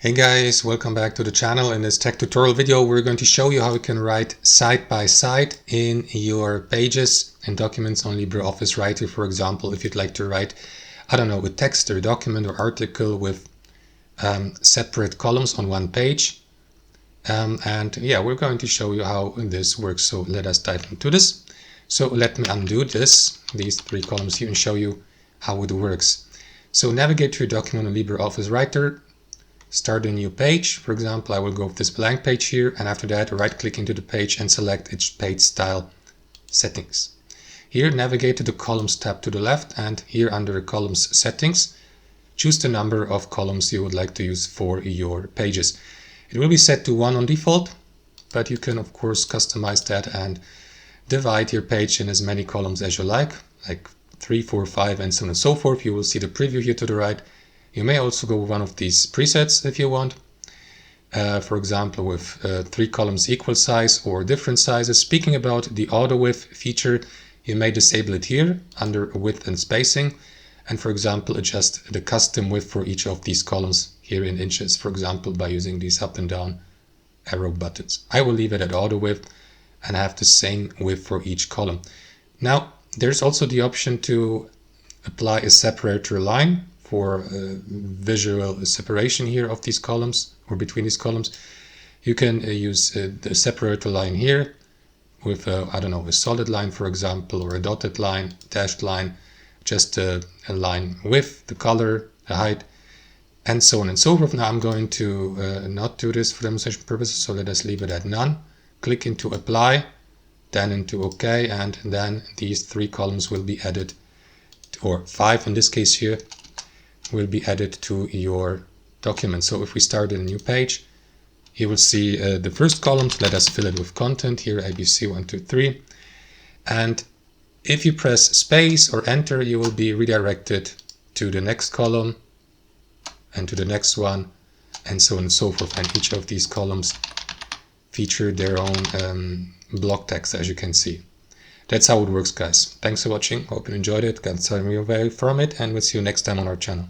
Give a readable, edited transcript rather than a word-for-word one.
Hey guys, welcome back to the channel. In this tech tutorial video, we're going to show you how you can write side by side in your pages and documents on LibreOffice Writer. For example, if you'd like to write, I don't know, a text or a document or article with separate columns on one page. And yeah, we're going to show you how this works. So let us dive into this. So let me undo these three columns here and show you how it works. So navigate to your document on LibreOffice Writer. Start a new page. For example, I will go with this blank page here, and after that right click into the page and select its page style settings. Here navigate to the columns tab to the left, and here under columns settings choose the number of columns you would like to use for your pages. It will be set to 1 on default, but you can of course customize that and divide your page in as many columns as you like 3, 4, 5 and so on and so forth. You will see the preview here to the right. You may also go with one of these presets if you want. For example, with 3 columns equal size or different sizes. Speaking about the auto width feature, you may disable it here under width and spacing, and for example adjust the custom width for each of these columns here in inches, for example by using these up and down arrow buttons. I will leave it at auto width and have the same width for each column. Now there's also the option to apply a separator line for visual separation here of these columns or between these columns. You can use the separator line here with I don't know, a solid line for example, or a dotted line, dashed line, just a line with the color, the height, and so on and so forth. Now I'm going to not do this for demonstration purposes, so let us leave it at none. Click into apply, then into OK, and then these 3 columns will be added, or 5 in this case here, will be added to your document. So if we start a new page, you will see the first column. Let us fill it with content here, ABC 1, 2, 3. And if you press space or enter, you will be redirected to the next column and to the next one, and so on and so forth. And each of these columns feature their own block text, as you can see. That's how it works, guys. Thanks for watching. Hope you enjoyed it, got some real value from it, and we'll see you next time on our channel.